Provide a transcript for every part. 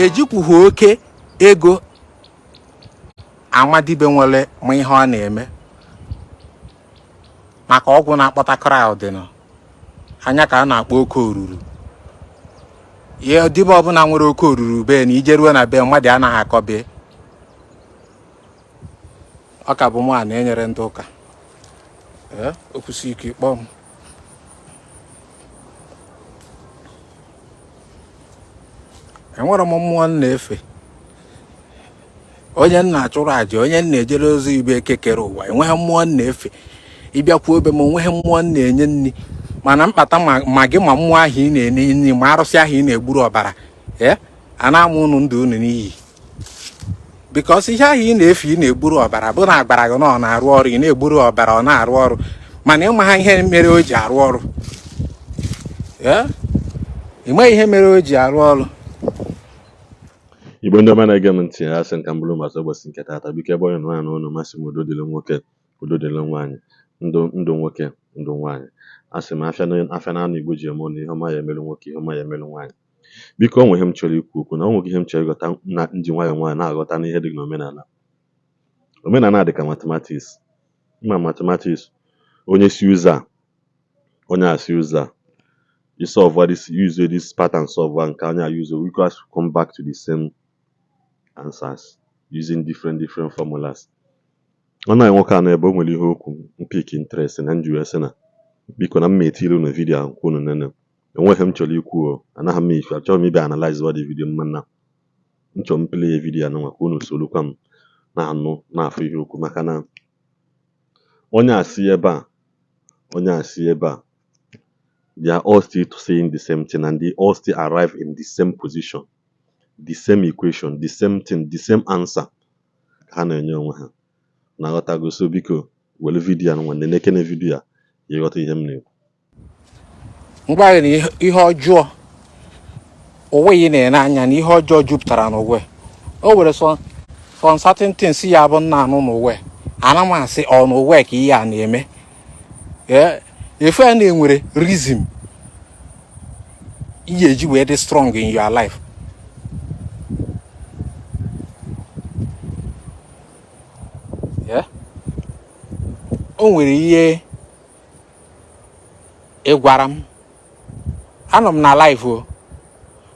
ejikwughị oke ego amadibe nwere ma ihe ọ na-eme maka ọgwụ na-akpọta crowd nọ anya ka a na-akpọ oke oruru. Ihe dibe ọbụla nwere oke oruru be na ijeruo na be mmadụ anaghị akọbe. Ọ ka bụ mụ a na-enyere ndị ụka okwusi ike kpọọ m. Enwere m mmụọ na-efe onye nna achụrụ aja, onye nna ejere ozi ibe ekekere ụwa. Enweghị mmụọ na-efe ịbịakwuo ebe m, onweghị mmụọ na-enye nri, mana mkpata ma gị ma mmụọ ahụ ị na-enye nri ma arụsị ahụ ị na-egburu ọbara a na-amụ unu ndụ unu n'iyi. Because ihe ahụ ị na-efe ị na-egburu ọbara bụ na agbara gị na ọ na-arụ ọrụ, ị na-egburu ọbara ọ na-arụ ọrụ, mana ịma ha ihe mere o ji arụ ọrụ. Ịma ihe mere o ji arụ ọrụ. Igbo ndị ọma na-ege m ntị, asị nka mbụrụ mgbasa ụbọchị nke taata. Biko ebe onye nwaanyị n'ụlọ masị m, udo dịrị nwoke, udo dịrị nwaanyị, ndụ nwoke, ndụ nwaanyị. Asị m afịa na anụ Igbo ji eme ọnụ, ihe ọma ya emerụ nwoke, ihe ọma ya emerụ nwaanyị. Biko o nwe ihe m chọrọ ikwu okwu na o nweghị ihe m chọrọ ịghọta na ndị nwayọọ nwaanyị na-aghọta n'ihe dị n'omenala. Omenala dị ka mathematics. Mma mathematics, onye si ụzọ a, onye a si ụzọ a, you solve this, use this pattern solve nke onye a use, we guys come back to the same answers using different formulas. Ọ na-enwoke a na ebe o nwere ihe okwu mpik interest na nju ese na biko na mma etiri unu vidio ahụ kwunu nene. Enweghị m chọrọ ikwu o, anaghị m ife, achọghị m ibe analyze what the video mmanna. Nchọ m play video anụ maka unu sorokwa m na-anụ na-afụ ihe okwu, maka na onye a si ebe a, onye a si ebe a, they are all still saying the same thing and they all still arrive in the same position, the same equation, the same thing, the same answer. Ha na-enye onwe ha na ghọtago. So biko were vidio anụ nwanne na-ekene vidio a ịghọta ihe m na-ekwu. Ngwa na ihe ọjọọ onwe yi na-ene anya na ihe ọjọọ jupụtara n'ụwa. O were some certain things ya bụ nna anụ n'ụwa. Ana m asị ọ n'ụwa ka ihe a na-eme. Ife a na-enwere reason ihe eji wee dị strong in your life. O nwere ihe ịgwara m. Anọ m na live o,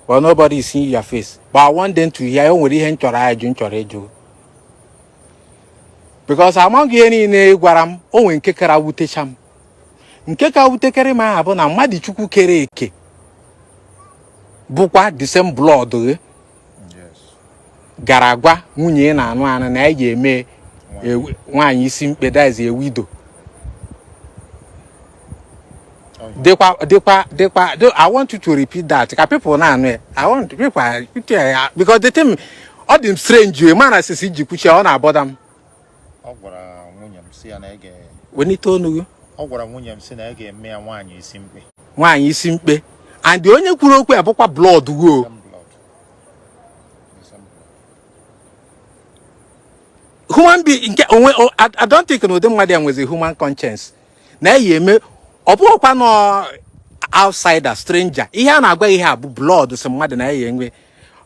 but nobody is seeing your face. But I want them to hear. O nwere ihe nchọrọ ịjụ. Because among ihe niile ịgwara m, o nwere nke kara wutecha m. Nke ka wutekere m ahụ bụ na mmadụ Chukwu kere eke bụkwa the same blood gara agwa nwunye na-anụ anụ na ya ga-eme nwaanyị isi mkpe, that is a widow. I want you to repeat that. Because people now know. I want people because they tell me all them strange you man as si jikuchi ọ na-abọda m. Ọ gwara nwunye m si ya na ege. We need to know. Ọ gwara nwunye m si na ege eme ya nwaanyị isi mkpe. Nwaanyị isi mkpe. And the onye kwuru okwu abụkwa blood go. Human being I don't think no dem mmadụ nwere human conscience. Na eme ọ bụrụkwa no outsider, stranger. Ihe a na-agwa ihe a bụ blood so mmadụ na ya enwe.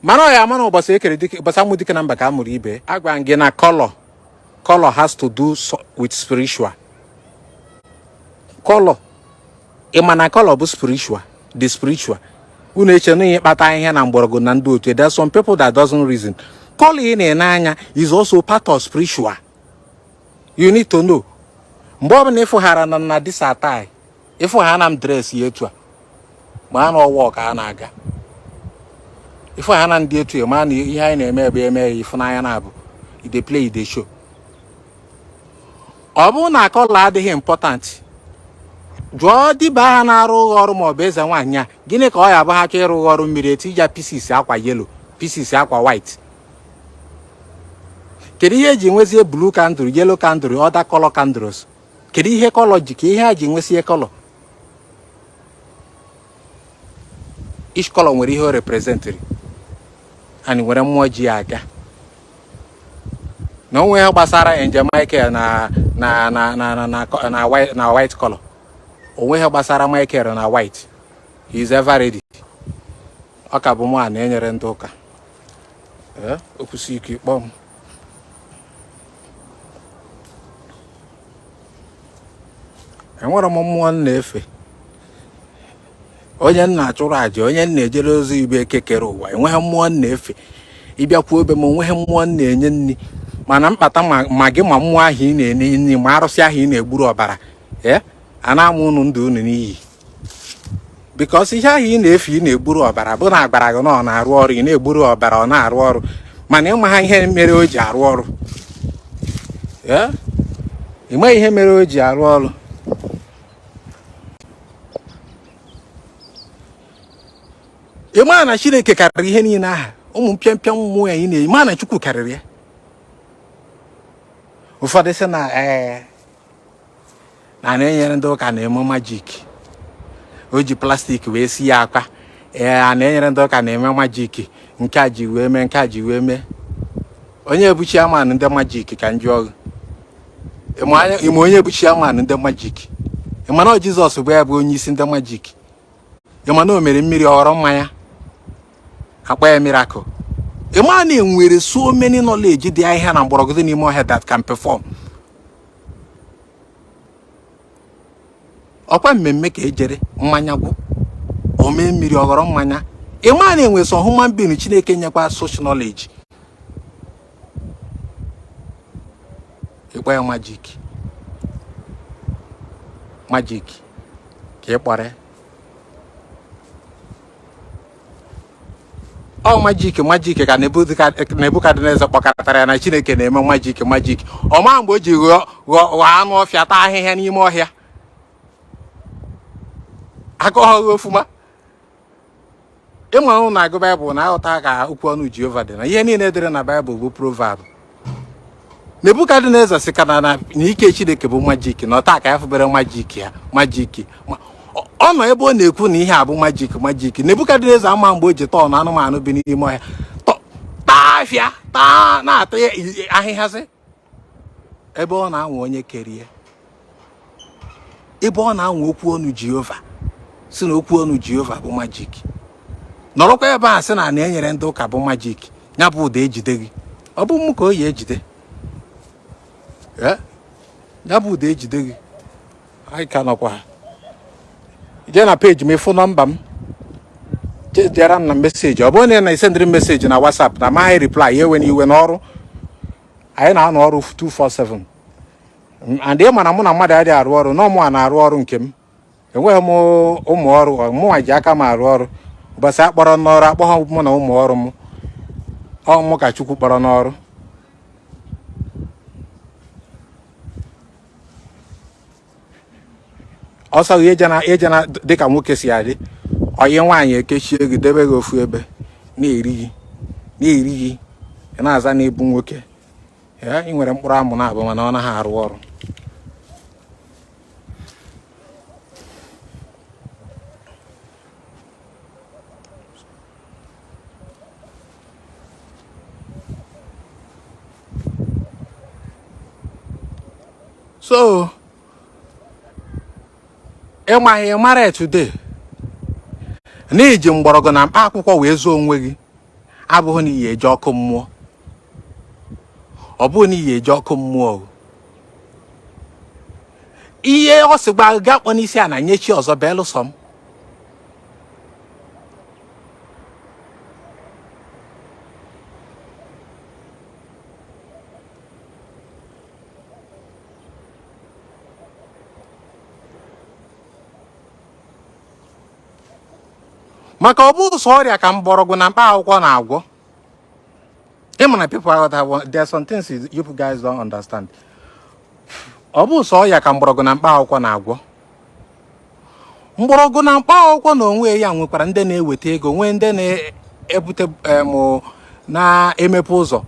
Mana ọ ya mana ụbọchị ekere dike ụbọchị amụ dike na mba ka amụrụ ibe. Agwa ngị na color has to do with spiritual. Color. Ịmana color bụ spiritual, the spiritual. Unu eche na ihe kpata ihe na mgbọrọgwụ na ndị otu. There's some people that doesn't reason. Color ị na-ene anya is also part of spiritual. You need to know. Mgbe ọ bụ na ịfụghara na this attire, ịfụghara na m dress ya etu a, ma a na ọwa ka a na-aga. Ịfụghara na ndị etu ya, ma na ihe anyị na-eme ebe eme ịfụnanya na-abụ. They play, they show. Ọ bụ na color adịghị important. Jụọ dịba ha na-arụ ọrụ ma ọ bụ eze nwaanyị a, gịnị ka ọ ya bụ ha chọọ ịrụ ọrụ mmiri etija pieces akwa yellow, pieces akwa white. Kedu ihe eji nwezie blue candle, yellow candle, other color candles? Kedu ihe color ji ka ihe ha ji nwezie color? Each color nwere ihe o representary. And nwere mmụọ ji aga. Na onwe ha gbasara Angel Michael na white color. Onwe ha gbasara Michael na white. He is ever ready. Ọ ka bụ mụ a na-enyere ndị ụka. okwusi ike kpọọ m. Enwere m mmụọ m na-efe, onye nna achụrụ aja, onye nna ejere ozi ibe ekekere ụwa, enweghị mmụọ m na-efe. Ịbịakwuo obe m onweghị mmụọ m na-enye nri, mana mkpata ma gị ma mmụọ ahụ ị na-enye nri ma arụsị ahụ ị na-egburu ọbara a na-amụ unu ndụ unu n'iyi. Bikọs ihe ahụ ị na-efe ị na-egburu ọbara bụ na agbara gị na ọ na-arụ ọrụ, ị na-egburu ọbara ọ na-arụ ọrụ, mana ịma ha ihe mere o ji arụ ọrụ. Ịma ihe mere o ji arụ ọrụ. Ịma na Chineke karịrị ihe niile aha, ụmụ mpịampịa mmụọ ya ị na-eyi, ma na Chukwu karịrị ya. Ụfọdụ sị na na-enyere ndị ụka na-eme majik, o ji plastik wee si ya akwa. A na-enyere ndị ụka na-eme majik, nke a ji wee mee, nke a ji wee mee. Onye ebuchi amanụ ndị majik ka njụ ọgụ. Ịma onye ebuchi amanụ ndị majik? Ịma na ọ Jizọs bụ ya bụ onye isi ndị majik? Ịma na o mere mmiri ọghọrọ mmanya, akpa ya miracle? Ịma na enwere so many knowledge dị ahịa na mgbọrọgwụ dị n'ime ọhịa that can perform. Ọkwa mmemme ka ejere mmanya gwụ, o mee mmiri ọghọrọ mmanya. Ịma na enwe so human being Chineke nyekwa such knowledge. Ịkpọ ya magic ka ị kpọrọ. Ọ majik ka Nebukadneza kpọkọtara ya na Chineke na-eme majik. Ọma mgbe o ji ghọọ anụ ọfịa taa ahịhịa n'ime ọhịa. Akọghị ofuma. Ịma na agụ Baịbụl na aghọta ka okwu ọnụ Jehova dị na ihe niile edere na Baịbụl bụ proverb. Nebukadneza sị ka na ike Chineke bụ majik, na ọta ka ya fụbere majik. Ọ nọ ebe ọ na-ekwu na ihe a bụ majik. Nebukadneza ama mgbe o ji tọọ na anụmanụ bi n'ime ọhịa taa afịa na-ata ahịhịasị ebe ọ na-anwa onye kere ya, ebe ọ na-anwa okwu ọnụ Jehova, si na okwu ọnụ Jehova bụ majik. Nọrọkwa ebe a sị na na-enyere ndị ụka bụ majik, ya bụ ụda ejide gị. Ọ bụ mụ ka o yi ejide ya bụ ụda ejide gị. Anyị ka nọkwa jee na peji m ịfụ nọmba m, jere m na meseji. Ọ bụrụ na ị na-esendịrị meseji na WhatsApp na amaghị reply, ya ewe n'iwe n'ọrụ. Anyị na-anọ ọrụ 247 and ị ma na mụ na mmadụ adịghị arụ ọrụ, na ọmụ a na-arụ ọrụ nke m. Enweghị m ụmụ ọrụ, mụnwa ji aka m arụ ọrụ. Ụbọchị akpọrọ n'ọrụ, akpọghọ mụ na ụmụ ọrụ m, ọ mụ ka Chukwu kpọrọ n'ọrụ. Ọsọ gị ejena dịka nwoke si adị, onye nwaanyị ekechie gị debe gị ofu ebe na-eri gị ị na-aza na-ebu nwoke. Ị nwere mkpụrụ amụ na-abụ mana ọ naghị arụ ọrụ. So ịmaghị mara today na iji mgbọrọgwụ na mkpa akwụkwọ wee zuo onwe gị abụghị na iyi eje ọkụ mmụọ. Ọ bụghị na iyi eje ọkụ mmụọ. Ihe ọ sị gba ga kpọ n'isi a na nye chi ọzọ belụsọ m. Maka ọ bụ sọ ọrịa ka mgbọrọgwụ na mkpa akwụkwọ na-agwọ. Ịma people out there are some things you guys don't understand. Ọ bụ sọ ọrịa ka mgbọrọgwụ na mkpa akwụkwọ na-agwọ. Mgbọrọgwụ na mkpa akwụkwọ na onwe ya nwekwara ndị na-eweta ego, nwee ndị na-ebute na-emepe ụzọ,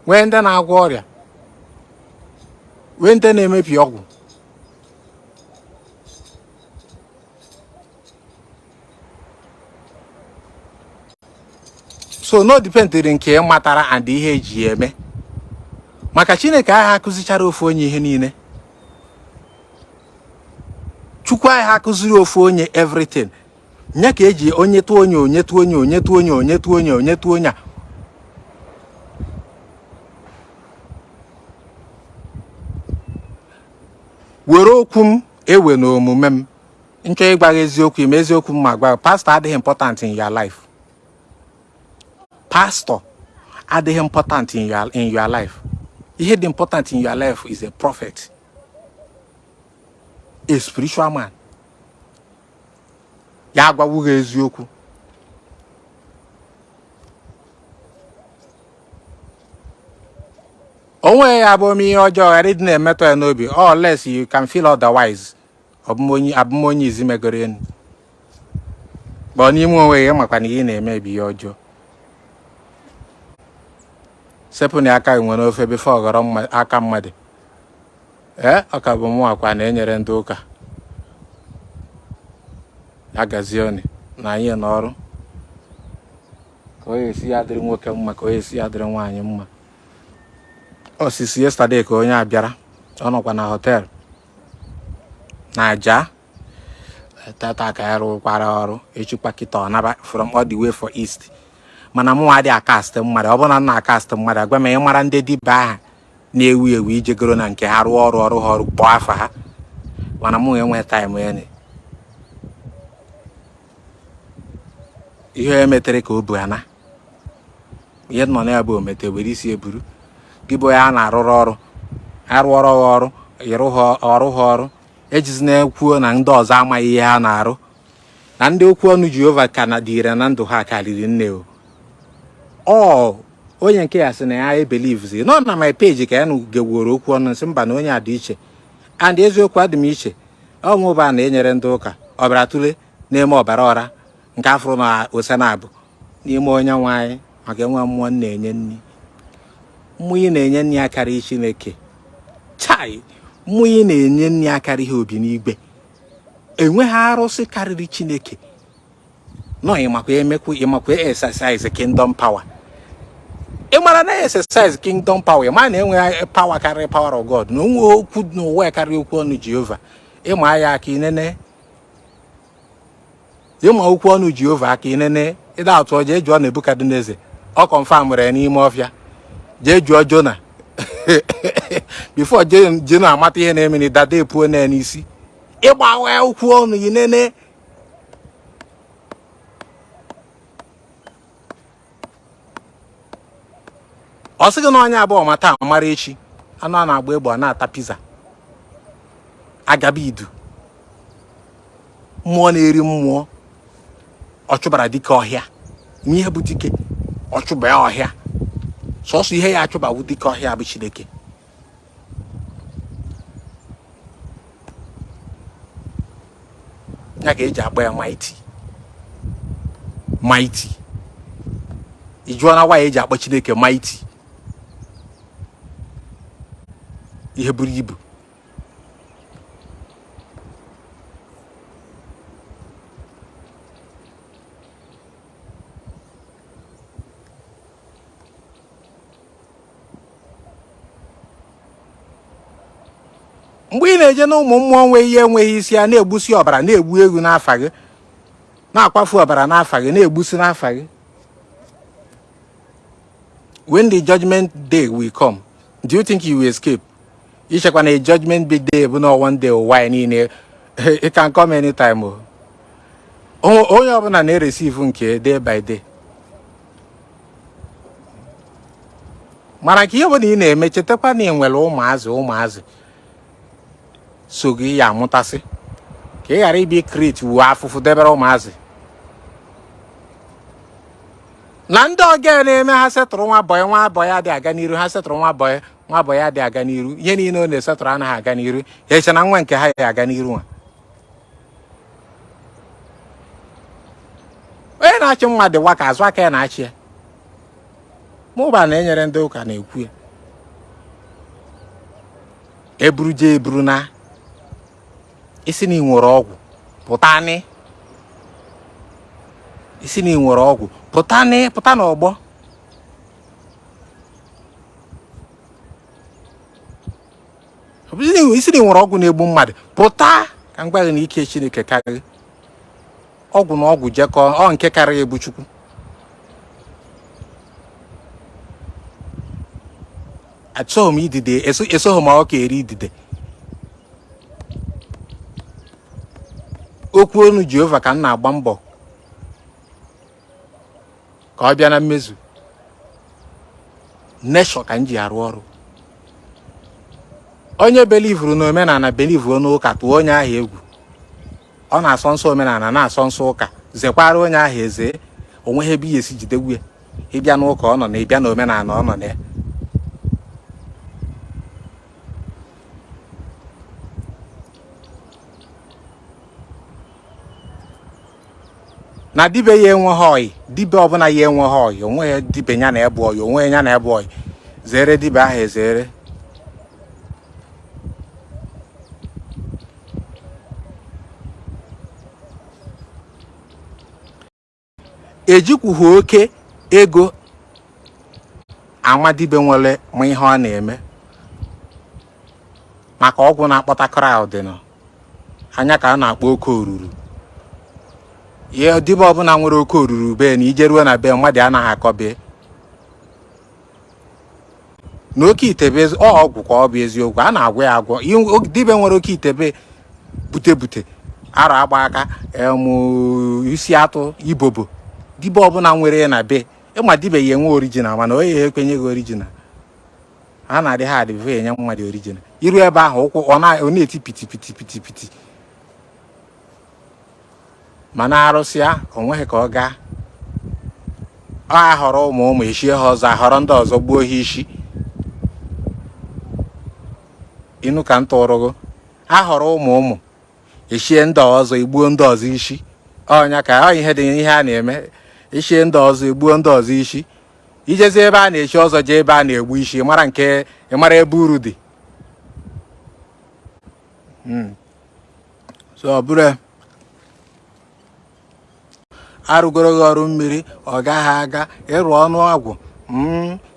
nwee ndị na-agwọ ọrịa, nwee ndị na-emepi ọgwụ. So no dependiri nke matara and ihe eji eme. Maka Chineke ahụ akụzichara ofu onye ihe niile. Chukwu ahụ akụziri ofu onye everything. Nya ka eji onye tu onye. were okwu m ewe na omume m nchọ ịgwa gị eziokwu ime eziokwu m ma gwa pastor adịghị important in your life. Pastor adịghị important in your life. Ihe dị important in your life is a prophet, a spiritual man. Ya agwawu gị eziokwu. Onwe ya bụ ihe ọjọọ ghara ịdị na-emetọ ya n'obi, unless you can feel otherwise. Abụmonye izi megoro enu. Bụ n'ime onwe ya makwa na ihe na-eme bụ ihe ọjọọ. Sepụ na aka nwere ofe bifo ọghọrọ aka mmadụ. Ọ ka bụ mụ akwa na-enyere ndị ụka. Ya gazie oni na anyị n'ọrụ. Ka onye esi ya dịrị nwoke mma, ka onye esi ya dịrị nwaanyị mma. Osisi yesterday ka onye abịara. Ọ nọkwa na hotel. Na aja. Tata ka ya rụkwara ọrụ. Echukwa kịta ọ naba from all the way for east. Mana mụ adị akast mmadụ. Ọ bụrụ na akast mmadụ, agwa m mara ndị dibịa aha na-ewu ewu ijegoro na nke ha rụọ ọrụ ha kpọọ afa ha. Mana mụ enwe time ya. Ihe emetere ka o bu ana. Ihe nọ na ya bụ omete were isi eburu. Gị bụ ya na-arụrụ ọrụ. Arụọrọ ọrụ, ịrụ ha ọrụ. Ejizi na-ekwuo na ndị ọzọ amaghị ihe ha na-arụ. Na ndị okwu ọnụ Jehova ka na dịire na ndụ ha karịrị nne o. Onye nke ya sị na ya believes. Nọ na my page ka ya geworo okwu ọnụ nsị mba na onye a dị iche. And eziokwu adị m iche. Ọ mụba na-enyere ndị ụka. Ọbara tụle na-eme ọbara ọra. Nke afụrụ na osenabụ n'ime onye nwanyị maka enwe mmụọ na-enye nni. Mmụọ na-enye nni akarị Chineke. Chai, mmụọ na-enye nni akarị ha obi n'igwe. Enweghị arụsị karịrị Chineke. No, ịmakwa exercise kingdom power. Ịmara na exercise kingdom power, ma na-enwe power karịrị power of God. Na onwe okwu n'ụwa karịrị okwu ọnụ Jehova. Ịma ya aka inene. Ịma okwu ọnụ Jehova aka inene. Ịda atụ ọjọọ jụọ Nebukadneza. Ọ confirm re n'ime ọfịa. Jee jụọ Jona. Before Jona amata ihe na-eme ni dada epuo na n'isi. Ịgbawa okwu ọnụ inene. Ọ sị gị na onye abụọ mata amara echi. Anụ a na-agba egbe na-ata pizza. Agabi idu. Mmụọ na-eri mmụọ. Ọ chụbara dike ọhịa. Ihe bụ dike. Ọ chụba ya ọhịa. Sọsọ ihe ya achụba bụ dike ọhịa bụ Chineke. Ya ka eji akpọ ya mighty. Mighty. Ijụọ na wa eji akpọ Chineke mighty. Ihe buru ibu. Mgbe ị na-eje na ụmụ mmụọ nwe ihe enweghị isi ya na-egbusi ọbara na-egbu egwu n'afa gị. Na-akwafu ọbara n'afa gị na-egbusi n'afa gị. When the judgment day will come, do you think you will escape? Ichekwa na judgment big day bụ na one day ụwa niile. It can come anytime. Onye ọbụla na-receive nke day by day. Mara ka ihe bụ na ị na-eme chetakwa na ị nwere ụmụazị. So gị ya amụtasị. Ka ị ghara ibi create uwe afụfụ debere ụmụazị. Na ndị oge na-eme ha setụrụ nwa abọị adị aga n'iru. Ha setụrụ nwa abọị adị aga n'iru. Ihe niile ọ na-esetụrụ anaghị aga n'iru. Ya eche na nwa nke ha ya aga n'iru nwa. Onye na-achị mmadụ wa ka azụ aka ya na-achị ya. Mụba na-enyere ndị ụka na-ekwu ya. Eburu na isi na ị nwere ọgwụ pụtanị. Isi na ị nwere ọgwụ pụta n'ọgbọ. Isi na ị nwere ọgwụ na-egbu mmadụ pụta ka m gwa gị na ike Chineke karịrị. Ọgwụ na ọgwụ jekọọ ọ nke karịrị egbu Chukwu. Achọghị m idide esoghị m ọka eri idide. okwu onu Jehova ka m na-agba mbọ ka ọ bịa na mmezu. Nation ka m ji arụ ọrụ. Onye belivuru na omenala belivuru n'ụka tụọ onye ahụ egwu. Ọ na-asọ nsọ omenala na-asọ nsọ ụka, zekwara onye ahụ eze. Onweghị ebe ihe esi jidegwu ya. Ịbịa n'ụka ọ nọ na ịbịa na omenala ọ nọ na ya. Na dibe ya enweghị ọyị, dibe ọbụla ya enweghị ọyị, onweghị dibe ya na ebu ọyị, onweghị ya na ebu ọyị. Zere dibe ahụ ezere. Ejikwughị oke ego amadibe nwere ma ihe ọ na-eme maka ọgwụ na-akpọta crowd nọ anya ka a na-akpọ oke oruru. Ihe dibe ọbụla nwere oke oruru be na ije ruo na be mmadụ anaghị akọbe na oke itebe ọgwụ ka ọ bụ eziokwu, a na-agwọ ya agwọ. Dibe nwere oke itebe bute arụ agba aka isi atụ ibobo, dibe ọbụla nwere na be ịma dibe ya enwe original mana onye ekwenye gị original. Ha na-adị ha adịve enye mmadụ original. Iru ebe ahụ ụkwụ ọ na-eti piti mana arụsịa onweghị ka ọ gaa. Ọ ahọrọ ụmụ eshie ha ọzọ, ahọrọ ndị ọzọ gbuo ha isi. Inu ka ntụrụgụ ahọrọ ụmụ eshie ndị ọzọ egbuo ndị ọzọ isi. Ọnya ka ọ ihe dị ihe a na-eme. Eshie ndị ọzọ egbuo ndị ọzọ isi. Ijezi ebe a na-echi ọzọ jee ebe a na-egbu isi ịmara ebe uru dị. So ọ bụrụ arụgoro gị ọrụ mmiri ọ gaghị aga ịrụ ọnụ agwụ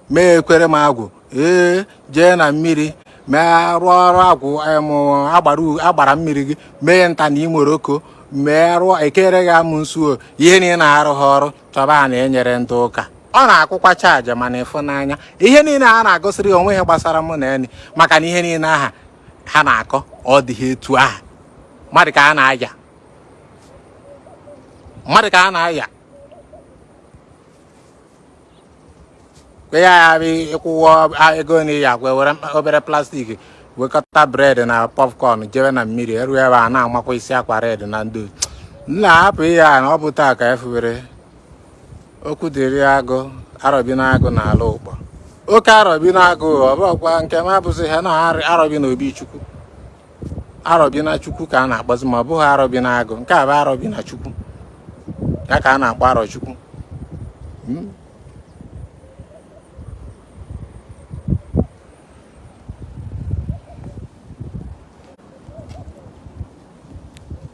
mee ekwere m agwụ jee na mmiri mee rụọ ọrụ agwụ agbara mmiri gị mee nta na imoroko mee rụọ ekere gị amụ nsuo ihe niile na-arụ ha ọrụ chọba a na-enyere ndị ụka. Ọ na-akwụkwa chaja mana ịfụnanya ihe niile a na-agosiri onwe ha gbasara mụ na eni maka na ihe niile aha ha na-akọ ọ dịghị etu aha mmadụ ka a na-aya kwe ya bụ ịkwụwọ ego na ya kwe were obere plastik wekọta bred na popcorn jebe na mmiri eru ebe a na-amakwa isi akwa red na ndị na-hapụ ihe a na ọ bụ taa ka efubere okwu dịrị agụ arọbi na agụ na ala ụkpọ oke arọbi na agụ ọ bụkwa nke m abụzi ha na arọbi na obi chukwu. Arọbi na chukwu ka a na-akpọzi ma ọ bụghị arọbi na agụ, nke a bụ arọbi na chukwu ya ka a na-akpọ arọchukwu.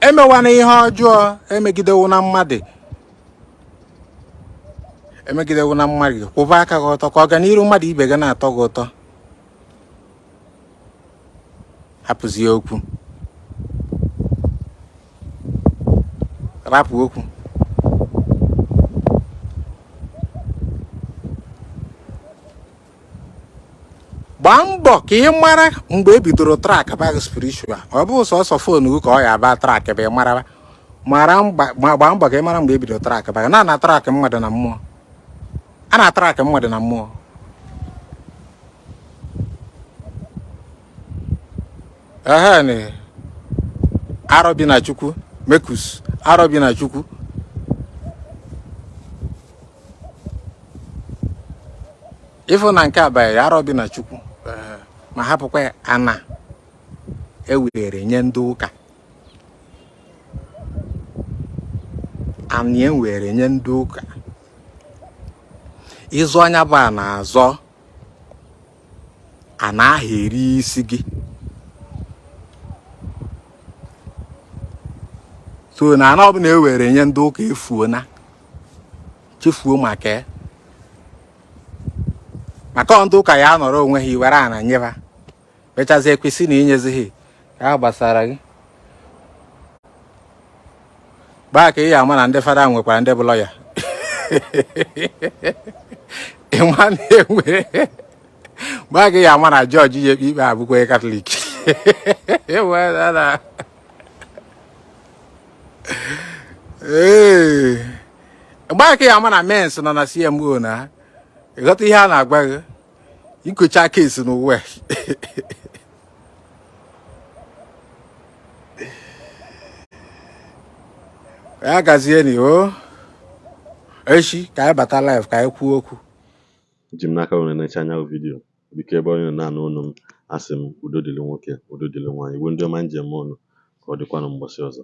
Emewana ihe ọjọọ emegidewo na mmadụ kwụba aka gị ọtọ ka ọganiru mmadụ ibe gị na-atọ gị ụtọ. Hapụzie okwu, rapụ okwu. Gbaa mbọ ka ị mara mgbe e bidoro trak bag spiritual. Ọ bụ sọsọ fonu ka ọ ya aba trak bụ gbaa mbọ ka ị mara mgbe e bidoro trak bag na trak mmadụ na mmụọ. A na-atrak mmadụ na mmụọ. Arọbi na chukwu mekus arọbi na chukwu ịfụ na nke abalị arọbi na chukwu ma hapụkwa ana ewere nye ndị ụka. Anyị ewere nye ndị ụka ịzụ anya bụ a na-azọ a na-ahụ eri isi gị. So na ana ọbụla ewere nye ndị ụka chefuo maka ndị ụka ya nọrọ onwe ha iwere ana nyeba mechazi ekwesị na inyezighị ya gbasara gị. Gbaa ka ị ya ama na ndị fada nwekwara ndị bụ lọya. Ịma na-enwe gbaa ka ị ya ama na jọji ya ekpe ikpe abụkwa katọlik. Ee. Mgbe ka ya ama na mens nọ na CMO na. Ịghọta ihe a na-agba gị. Ikocha case n'ụwa. Ya gazie ni o. Echi ka anyị bata live ka anyị kwuo okwu. Ji m n'aka unu na-eche anya vidiyo biko ebe onye na-anụ unu m asị m udo dịrị nwoke udo dịrị nwaanyị Igbo ndị ọma njem ọnụ ka ọ dịkwanụ mgbọsị ọzọ